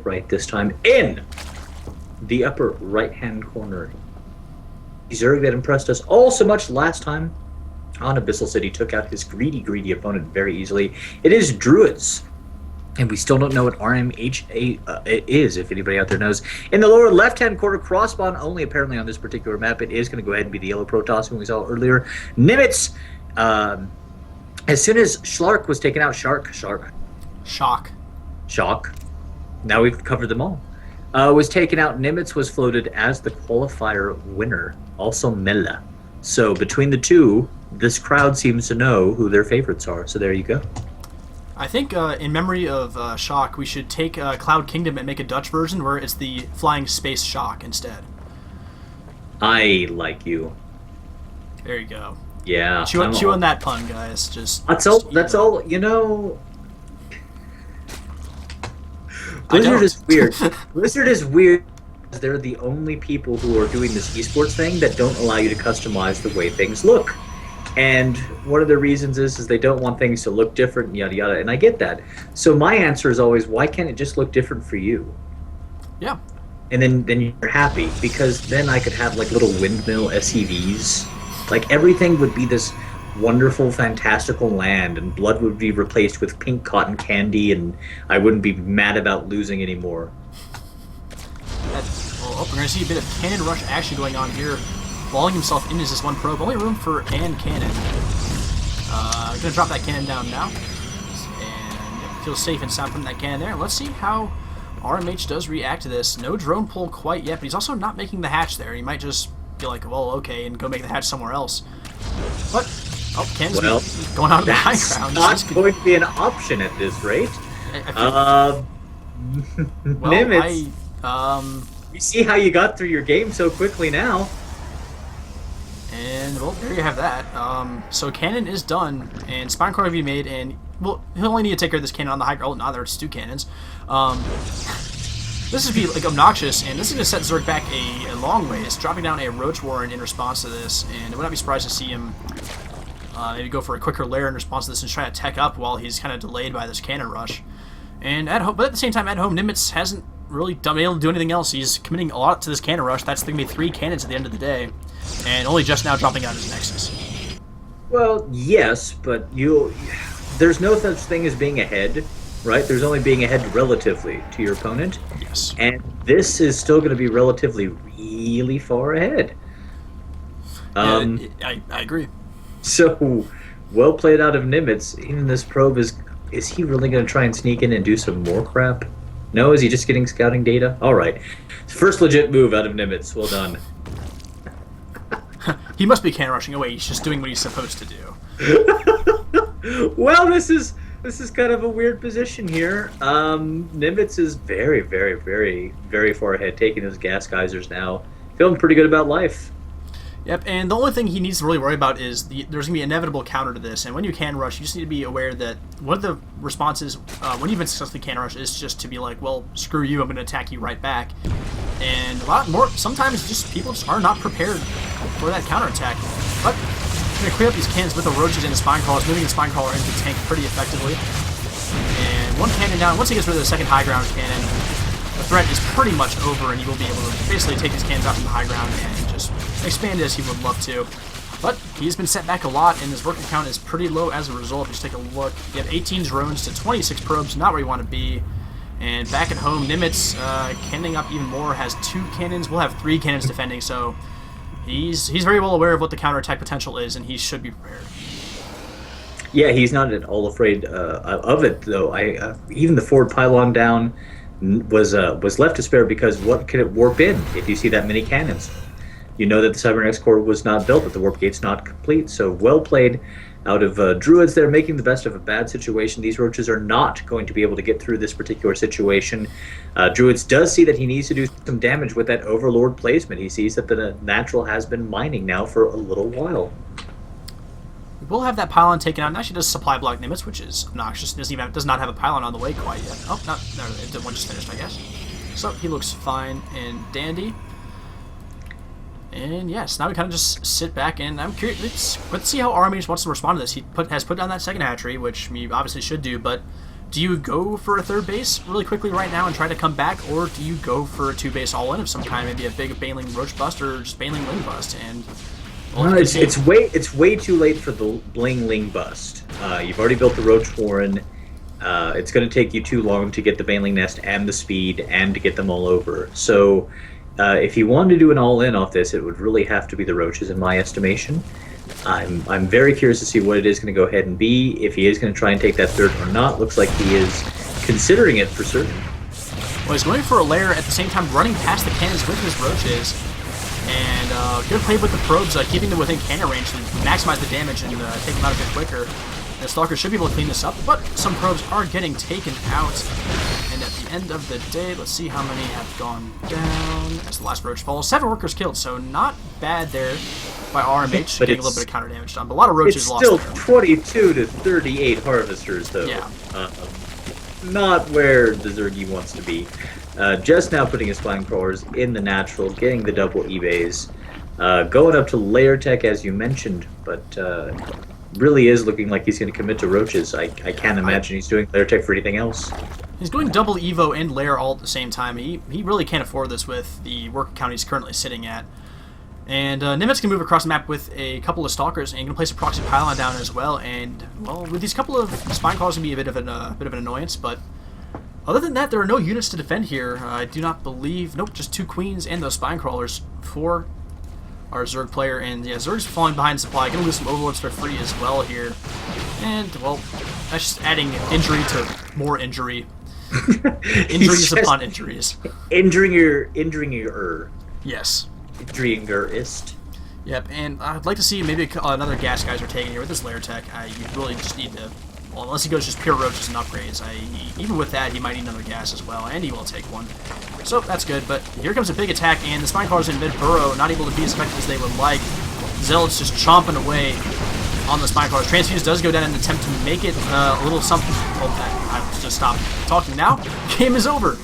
right this time in the upper right-hand corner. Zerg that impressed us all so much last time on Abyssal City took out his greedy opponent very easily. It is Druids. And we still don't know what RMH is, if anybody out there knows. In the lower left-hand corner, crossbond only apparently on this particular map. It is going to go ahead and be the yellow Protoss we saw earlier. Nimitz, as soon as Schlark was taken out, Shock. Now we've covered them all. Was taken out. Nimitz was floated as the qualifier winner. Also Mela. So between the two, this crowd seems to know who their favorites are. So there you go. I think in memory of Shock, we should take Cloud Kingdom and make a Dutch version where it's the Flying Space Shock instead. I like you. There you go. Yeah. Chew on that pun, guys. That's all. You know. Blizzard is weird. Blizzard is weird. They're the only people who are doing this esports thing that don't allow you to customize the way things look. And one of the reasons is they don't want things to look different, yada yada, and I get that. So my answer is always, why can't it just look different for you? Yeah. And then you're happy, because then I could have like little windmill SCVs. Like everything would be this wonderful, fantastical land, and blood would be replaced with pink cotton candy, and I wouldn't be mad about losing anymore. We're going to see a bit of cannon rush action going on here. Walling himself into this one probe. Only room for an cannon. Going to drop that cannon down now. And feels safe and sound from that cannon there. Let's see how RMH does react to this. No drone pull quite yet, but he's also not making the hatch there. He might just be like, well, okay, and go make the hatch somewhere else. But, cannon's going on to the high ground. That's not going to be an option at this rate. Nimitz, you see how you got through your game so quickly now. And, well, there you have that. So cannon is done, and spine core will be made, and, well, he'll only need to take care of this cannon on the high ground. Oh, now there's two cannons. This would be, like, obnoxious, and this is going to set Zerg back a long ways, dropping down a Roach Warren in response to this, and I would not be surprised to see him maybe go for a quicker lair in response to this and try to tech up while he's kind of delayed by this cannon rush. And at home, but at the same time, at home, Nimitz hasn't really been able to do anything else. He's committing a lot to this cannon rush. That's going to be 3 cannons at the end of the day. And only just now dropping out his Nexus. Well, yes, but there's no such thing as being ahead, right? There's only being ahead relatively to your opponent. Yes. And this is still going to be relatively really far ahead. I agree. So, well played out of Nimitz. Even this probe is he really going to try and sneak in and do some more crap? No, is he just getting scouting data? All right. First legit move out of Nimitz. Well done. He must be cannon rushing away. He's just doing what he's supposed to do. Well, this is kind of a weird position here. Nimitz is very, very, very, very far ahead, taking those gas geysers now. Feeling pretty good about life. Yep, and the only thing he needs to really worry about is there's going to be an inevitable counter to this, and when you can rush, you just need to be aware that one of the responses when you've been successfully can rush is just to be like, well, screw you, I'm going to attack you right back. And a lot more, sometimes just people just are not prepared for that counterattack. But I'm going to clear up these cannons with the roaches and the spine crawlers, moving the spine crawler into the tank pretty effectively. And one cannon down. Once he gets rid of the second high ground cannon, the threat is pretty much over, and he will be able to basically take these cannons out from the high ground and just expand as he would love to. But he's been set back a lot, and his worker count is pretty low as a result. Just take a look. You have 18 drones to 26 probes, not where you want to be. And back at home, Nimitz, cannoning up even more, has 2 cannons. We'll have 3 cannons defending, so he's very well aware of what the counterattack potential is, and he should be prepared. Yeah, he's not at all afraid of it, though. Even the forward pylon down was left to spare, because what could it warp in if you see that many cannons? You know that the Cybernex core was not built, that the warp gate's not complete, so well played out of Druids. They're making the best of a bad situation. These roaches are not going to be able to get through this particular situation. Druids does see that he needs to do some damage with that Overlord placement. He sees that the natural has been mining now for a little while. We'll have that pylon taken out. And actually does supply block Nimitz, which is obnoxious. Does not have a pylon on the way quite yet. Oh, no, the one just finished, I guess. So he looks fine and dandy. And yes, now we kind of just sit back, and I'm curious. Let's see how RMH wants to respond to this. He has put down that second hatchery, which we obviously should do, but do you go for a third base really quickly right now and try to come back, or do you go for a 2-base all-in of some kind, maybe a big Baneling Roach bust or just Baneling Ling bust? And well, it's way too late for the Bling Ling bust. You've already built the Roach Warren. It's going to take you too long to get the Baneling Nest and the speed and to get them all over. So if you wanted to do an all-in off this, it would really have to be the Roaches in my estimation. I'm very curious to see what it is going to go ahead and be, if he is going to try and take that third or not. Looks like he is considering it for certain. Well, he's going for a lair at the same time running past the cannons with his Roaches. And good play with the probes, keeping them within cannon range to maximize the damage and take them out a bit quicker. The Stalker should be able to clean this up, but some probes are getting taken out. And at the end of the day, let's see how many have gone down as the last Roach falls. 7 workers killed, so not bad there by RMH, getting a little bit of counter damage done. But a lot of Roaches lost. It's still 22 to 38 Harvesters, though. Yeah. Not where the Zergy wants to be. Just now putting his Spine Crawlers in the natural, getting the double eBays. Going up to Lair Tech, as you mentioned, but really is looking like he's going to commit to Roaches. I can't imagine he's doing Lair Tech for anything else. He's going double Evo and Lair all at the same time. He really can't afford this with the worker count he's currently sitting at. And Nimitz can move across the map with a couple of Stalkers and can place a proxy pylon down as well. And, well, with these couple of Spine Crawlers can be a bit of an annoyance, but other than that, there are no units to defend here. I do not believe... Nope, just 2 Queens and those Spine Crawlers for our Zerg player. And, yeah, Zerg's falling behind supply. Going to lose some Overlords for free as well here. And, well, that's just adding injury to more injury. Injuries upon injuries. Injuring your Yes. Injuring-er-ist. Yep, and I'd like to see maybe another gas guys are taking here with this Lair Tech. You really just need to... Well, unless he goes just pure Roaches and upgrades, even with that, he might need another gas as well, and he will take one. So, that's good, but here comes a big attack, and the Spine Crawlers in mid-burrow, not able to be as effective as they would like. Zealot's just chomping away on the Spine Crawlers. Transfuse does go down in an attempt to make it a little something. Oh, I just stop talking now. Game is over.